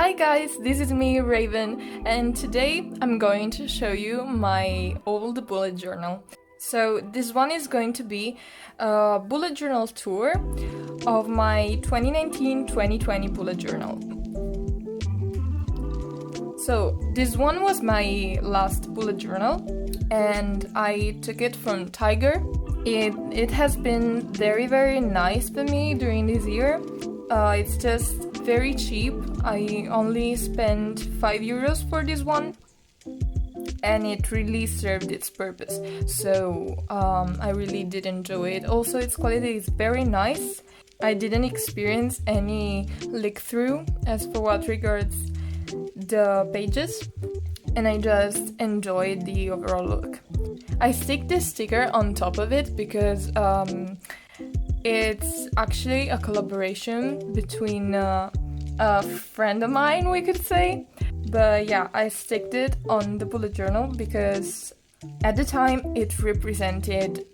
Hi guys, this is me, Raven, and today I'm going to show you my old bullet journal. So this one is going to be a bullet journal tour of my 2019-2020 bullet journal. So this one was my last bullet journal and I took it from Tiger. It has been very nice for me during this year. It's just very cheap. I only spent €5 for this one and it really served its purpose. So I really did enjoy it. Also, its quality is very nice. I didn't experience any leak through as for what regards the pages, and I just enjoyed the overall look. I stick this sticker on top of it because it's actually a collaboration between a friend of mine, we could say. But yeah, I sticked it on the bullet journal because at the time it represented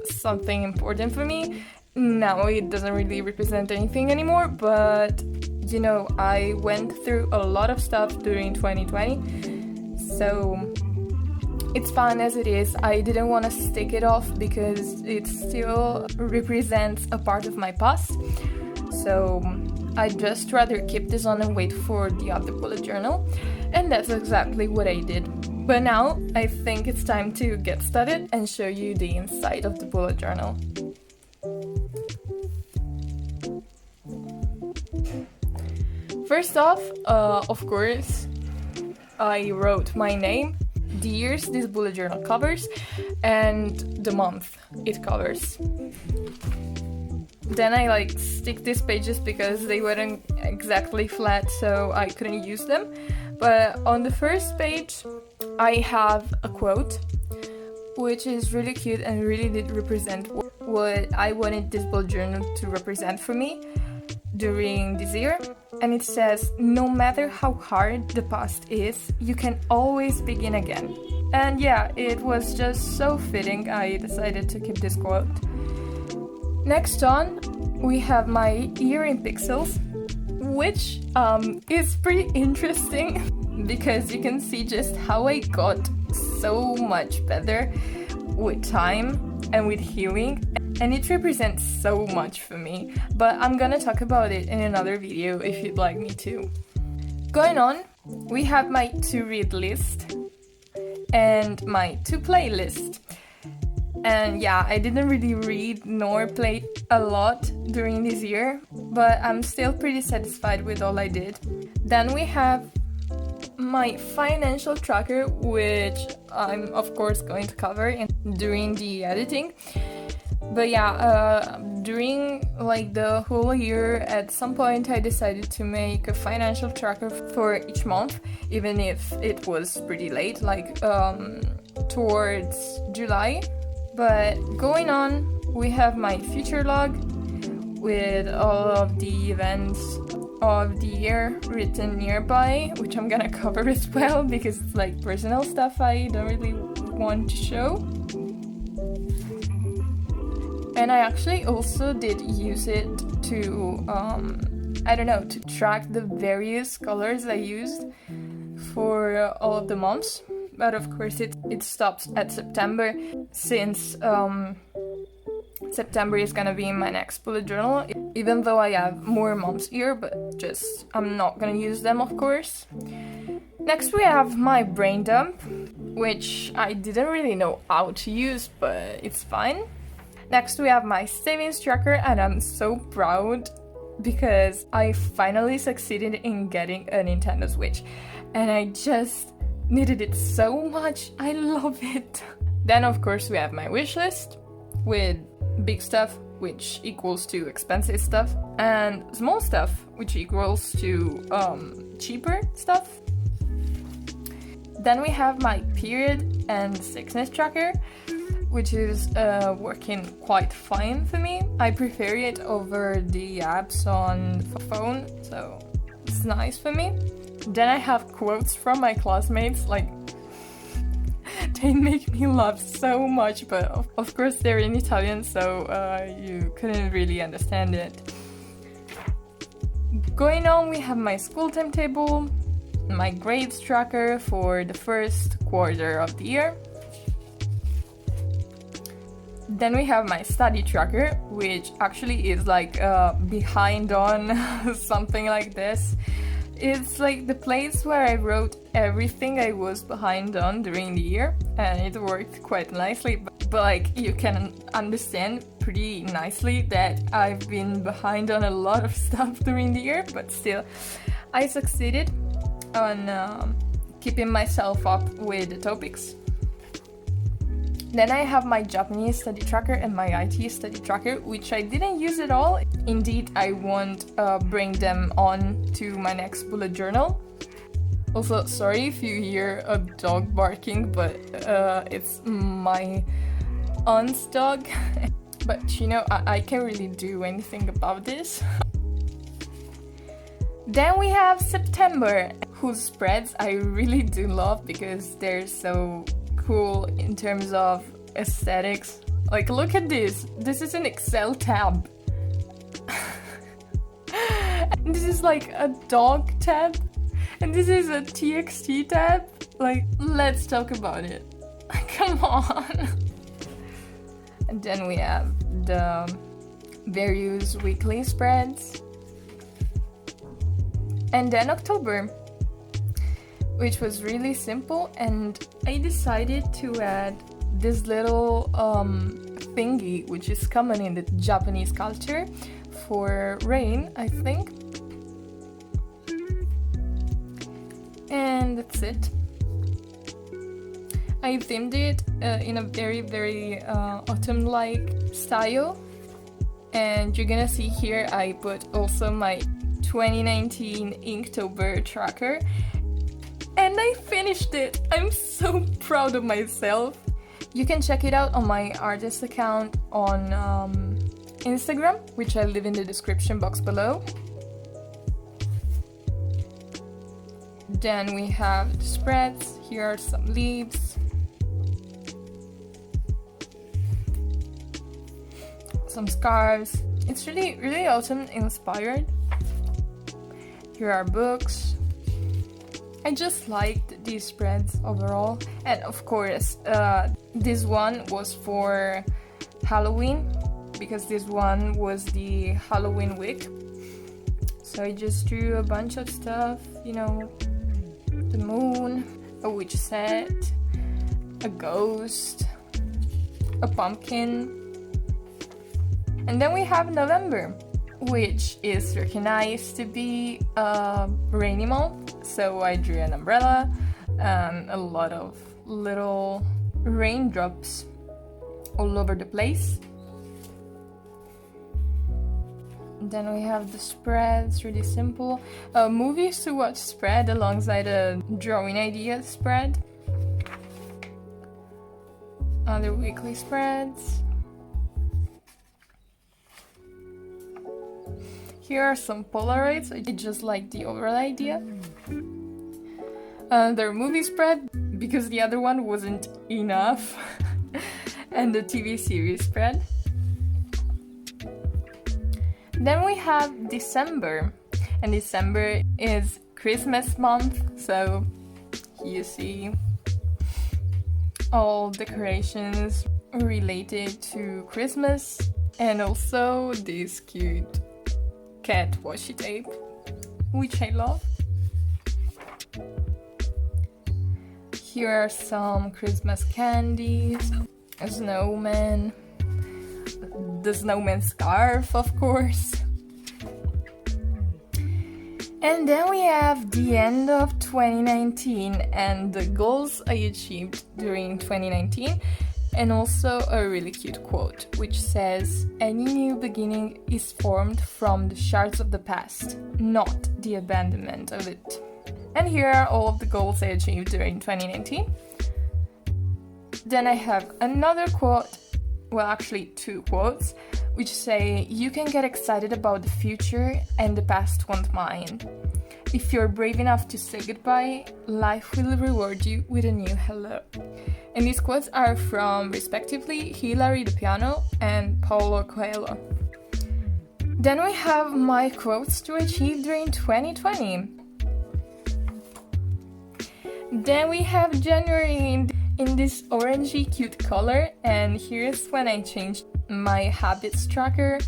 something important for me. Now it doesn't really represent anything anymore, but you know, I went through a lot of stuff during 2020, so it's fine as it is. I didn't want to stick it off because it still represents a part of my past, so I'd just rather keep this on and wait for the other bullet journal, and that's exactly what I did. But now I think it's time to get started and show you the inside of the bullet journal. First off, of course, I wrote my name, the years this bullet journal covers, and the month it covers. Then I stick these pages because they weren't exactly flat, so I couldn't use them. But on the first page, I have a quote, which is really cute and really did represent what I wanted this bullet journal to represent for me during this year. And it says, "No matter how hard the past is, you can always begin again." And yeah, it was just so fitting. I decided to keep this quote. Next on, we have my year in pixels, which is pretty interesting because you can see just how I got so much better with time and with healing, and it represents so much for me, but I'm gonna talk about it in another video if you'd like me to. Going on, we have my to-read list and my to-play list. And yeah, I didn't really read nor play a lot during this year, but I'm still pretty satisfied with all I did. Then we have my financial tracker, which I'm of course going to cover during the editing. But yeah, during the whole year, at some point I decided to make a financial tracker for each month, even if it was pretty late, towards July. But going on, we have my future log with all of the events of the year written nearby, which I'm gonna cover as well because it's personal stuff I don't really want to show. And I actually also did use it to, to track the various colors I used for all of the months. But of course it stops at September, since September is gonna be my next bullet journal, even though I have more months here, but just I'm not gonna use them, of course. Next we have my brain dump, which I didn't really know how to use, but it's fine. Next we have my savings tracker, and I'm so proud because I finally succeeded in getting a Nintendo Switch, and I just needed it so much. I love it. Then of course we have my wish list with big stuff, which equals to expensive stuff, and small stuff, which equals to cheaper stuff. Then we have my period and sickness tracker, which is working quite fine for me. I prefer it over the apps on the phone, so it's nice for me. Then I have quotes from my classmates, they make me laugh so much, but of course they're in Italian, so you couldn't really understand it. Going on, we have my school timetable, my grades tracker for the first quarter of the year. Then we have my study tracker, which actually is like behind on something like this. It's like the place where I wrote everything I was behind on during the year, and it worked quite nicely. But like you can understand pretty nicely that I've been behind on a lot of stuff during the year, but still I succeeded on keeping myself up with the topics. Then I have my Japanese study tracker and my IT study tracker, which I didn't use at all. Indeed, I won't bring them on to my next bullet journal. Also, sorry if you hear a dog barking, but it's my aunt's dog. But you know, I can't really do anything about this. Then we have September, whose spreads I really do love because they're so cool in terms of aesthetics. Like, look at this. This is an Excel tab. And this is like a dog tab. And this is a TXT tab. Like, let's talk about it. Come on. And then we have the various weekly spreads. And then October, which was really simple, and I decided to add this little thingy, which is common in the Japanese culture, for rain, I think. And that's it. I themed it in a very, very autumn-like style. And you're gonna see here I put also my 2019 Inktober tracker. And I finished it! I'm so proud of myself! You can check it out on my artist account on Instagram, which I'll leave in the description box below. Then we have the spreads. Here are some leaves. Some scarves. It's really, really autumn inspired. Here are books. I just liked these spreads overall, and of course this one was for Halloween because this one was the Halloween week. So I just drew a bunch of stuff, you know, the moon, a witch set, a ghost, a pumpkin. And then we have November, which is recognized to be a rainy month. So I drew an umbrella and a lot of little raindrops all over the place. Then we have the spreads, really simple. Movies to watch spread alongside a drawing idea spread. Other weekly spreads. Here are some Polaroids. I just like the overall idea. Their movie spread, because the other one wasn't enough. And the TV series spread. Then we have December. And December is Christmas month, so you see all decorations related to Christmas. And also this cute cat washi tape, which I love. Here are some Christmas candies, a snowman, the snowman scarf, of course. And then we have the end of 2019 and the goals I achieved during 2019. And also a really cute quote, which says, "Any new beginning is formed from the shards of the past, not the abandonment of it." And here are all of the goals I achieved during 2019. Then I have another quote, well actually two quotes, which say, "You can get excited about the future and the past won't mind. If you're brave enough to say goodbye, life will reward you with a new hello." And these quotes are from, respectively, Hilary the Piano and Paulo Coelho. Then we have my quotes to achieve during 2020. Then we have January in this orangey cute color, and here's when I changed my habits tracker,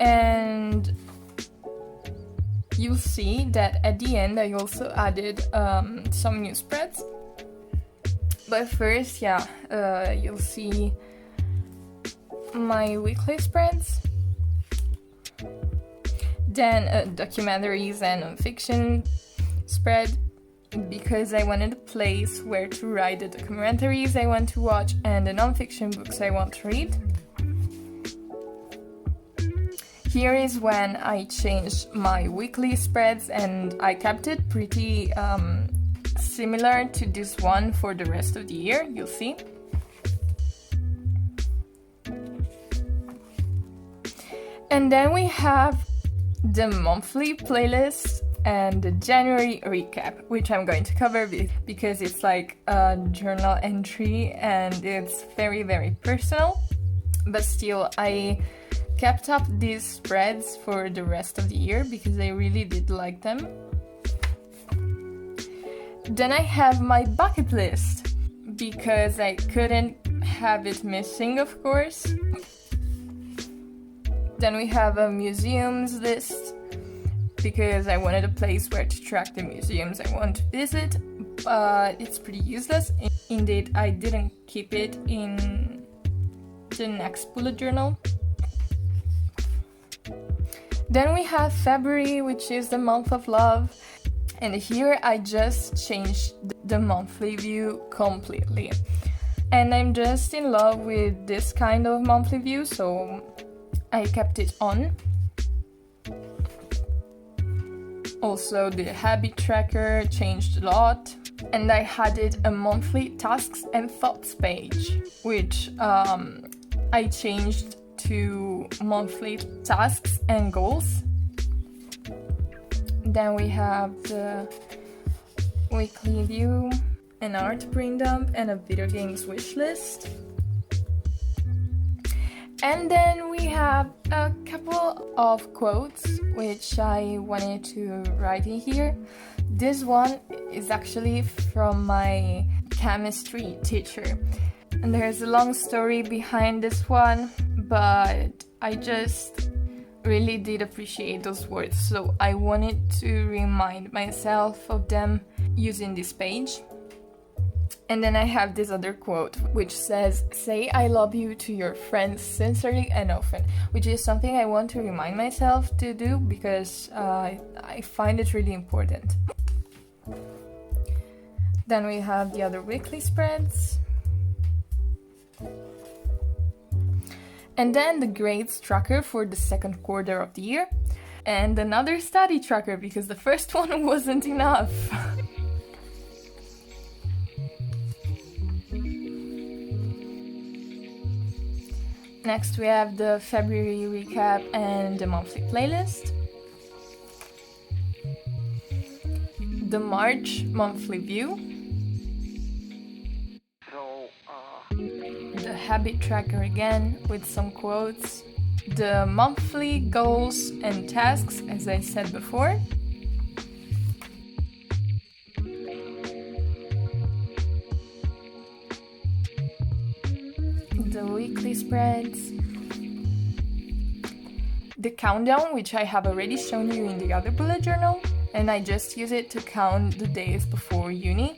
and you'll see that at the end I also added some new spreads. But first, you'll see my weekly spreads, then documentaries and non-fiction spread, because I wanted a place where to write the documentaries I want to watch and the non-fiction books I want to read. Here is when I changed my weekly spreads, and I kept it pretty similar to this one for the rest of the year, you'll see. And then we have the monthly playlist and the January recap, which I'm going to cover because it's like a journal entry and it's very, very personal. But still, I kept up these spreads for the rest of the year because I really did like them. Then I have my bucket list because I couldn't have it missing, of course. Then we have a museums list because I wanted a place where to track the museums I want to visit, but it's pretty useless. Indeed, I didn't keep it in the next bullet journal. Then we have February, which is the month of love, and here I just changed the monthly view completely. And I'm just in love with this kind of monthly view, so I kept it on. Also, the habit tracker changed a lot, and I added a monthly tasks and thoughts page, which I changed to monthly tasks and goals. Then we have the weekly view, an art brain dump, and a video games wish list. And then we have a couple of quotes which I wanted to write in here. This one is actually from my chemistry teacher. And there's a long story behind this one, but I just really did appreciate those words, so I wanted to remind myself of them using this page. And then I have this other quote which says, "Say I love you to your friends sincerely and often," which is something I want to remind myself to do because I find it really important. Then we have the other weekly spreads. And then the grades tracker for the second quarter of the year. And another study tracker because the first one wasn't enough. Next we have the February recap and the monthly playlist. The March monthly view. The habit tracker again with some quotes. The monthly goals and tasks, as I said before. The weekly spreads, the countdown, which I have already shown you in the other bullet journal, and I just use it to count the days before uni.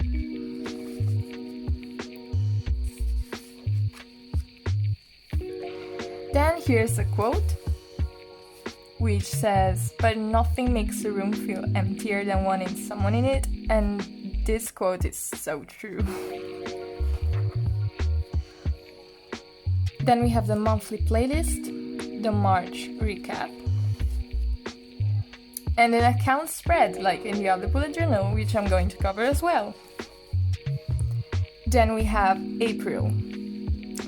Then here's a quote, which says, "But nothing makes a room feel emptier than wanting someone in it," and this quote is so true. Then we have the monthly playlist, the March recap, and an account spread like in the other bullet journal, which I'm going to cover as well. Then we have April,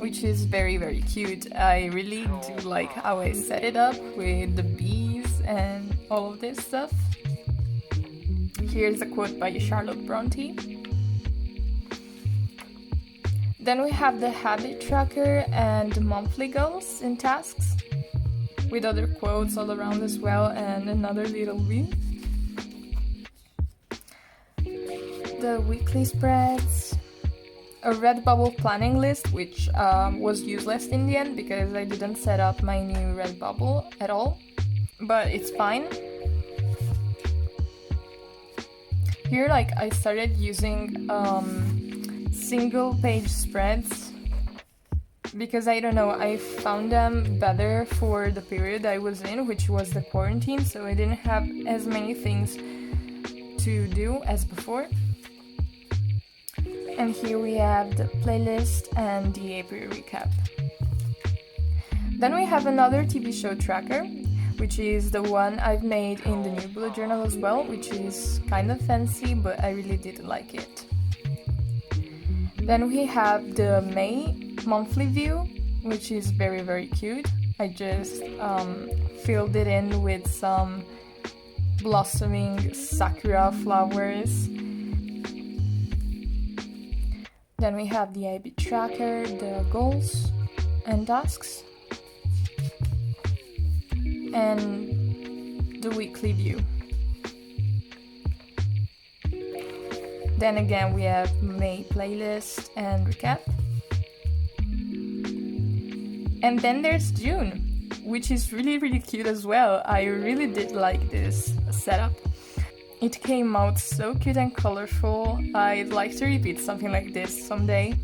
which is very, very cute. I really do like how I set it up with the bees and all of this stuff. Here's a quote by Charlotte Bronte. Then we have the habit tracker and the monthly goals and tasks. with other quotes all around as well, and another little view. The weekly spreads, a Redbubble planning list, which was useless in the end because I didn't set up my new Redbubble at all, but it's fine. Here, like, I started using single page spreads because I don't know, I found them better for the period I was in, which was the quarantine, so I didn't have as many things to do as before. And here we have the playlist and the April recap. Then we have another TV show tracker, which is the one I've made in the new bullet journal as well, which is kind of fancy, but I really did like it. Then we have the May monthly view, which is very, very cute. I just filled it in with some blossoming sakura flowers. Then we have the IB tracker, the goals and tasks, and the weekly view. Then again we have May playlist and recap. And then there's June, which is really, really cute as well. I really did like this setup. It came out so cute and colorful. I'd like to repeat something like this someday.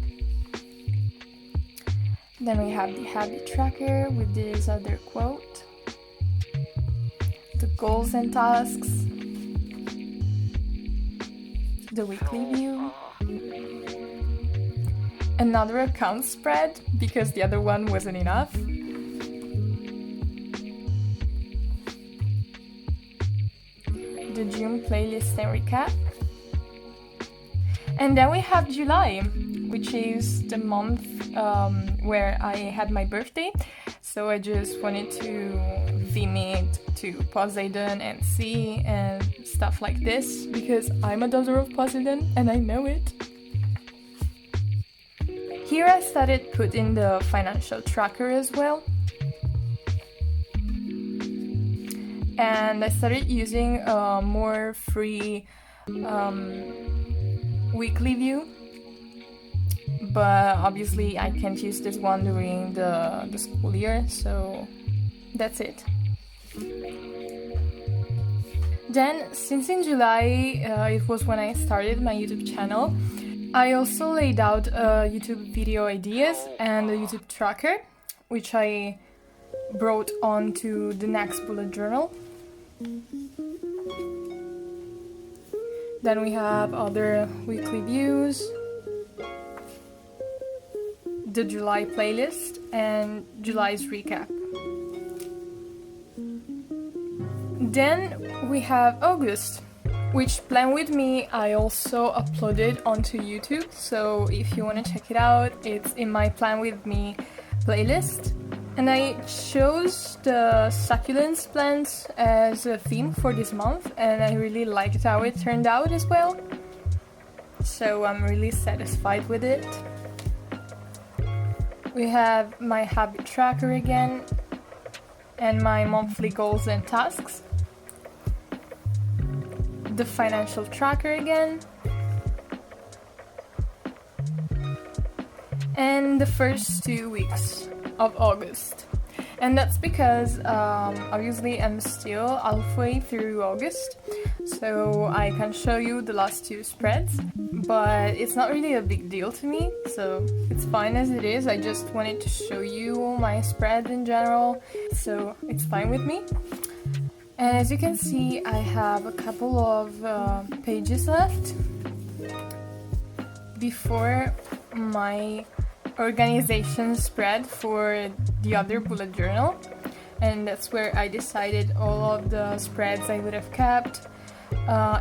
Then we have the habit tracker with this other quote, the goals and tasks, the weekly view, another account spread because the other one wasn't enough, the June playlist and recap. And then we have July, which is the month where I had my birthday. So I just wanted to theme it to Poseidon and sea and stuff like this because I'm a daughter of Poseidon and I know it. Here I started putting the financial tracker as well. And I started using a more free weekly view, but obviously I can't use this one during the school year, so that's it. Then, since in July it was when I started my YouTube channel, I also laid out YouTube video ideas and a YouTube tracker, which I brought onto the next bullet journal. Then we have other weekly views, the July playlist, and July's recap. Then we have August, which Plan With Me I also uploaded onto YouTube, so if you want to check it out, it's in my Plan With Me playlist. And I chose the succulents plants as a theme for this month, and I really liked how it turned out as well. So I'm really satisfied with it. We have my habit tracker again, and my monthly goals and tasks. The financial tracker again. And the first 2 weeks of August. And that's because obviously I'm still halfway through August, so I can show you the last 2 spreads, but it's not really a big deal to me, so it's fine as it is. I just wanted to show you my spread in general, so it's fine with me. And as you can see, I have a couple of pages left before my organization spread for the other bullet journal, and that's where I decided all of the spreads I would have kept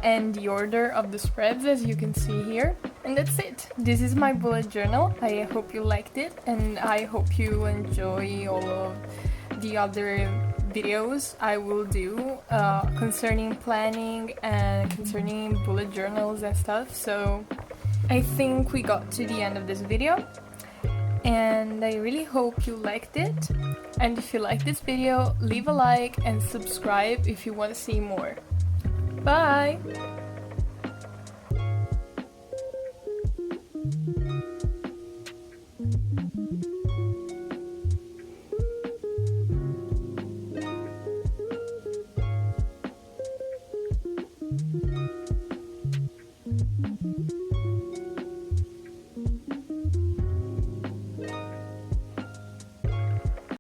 and the order of the spreads, as you can see here. And that's it. This is my bullet journal. I hope you liked it, and I hope you enjoy all of the other videos I will do concerning planning and concerning bullet journals and stuff. So I think we got to the end of this video, and I really hope you liked it. And if you like this video, leave a like and subscribe if you want to see more. Bye!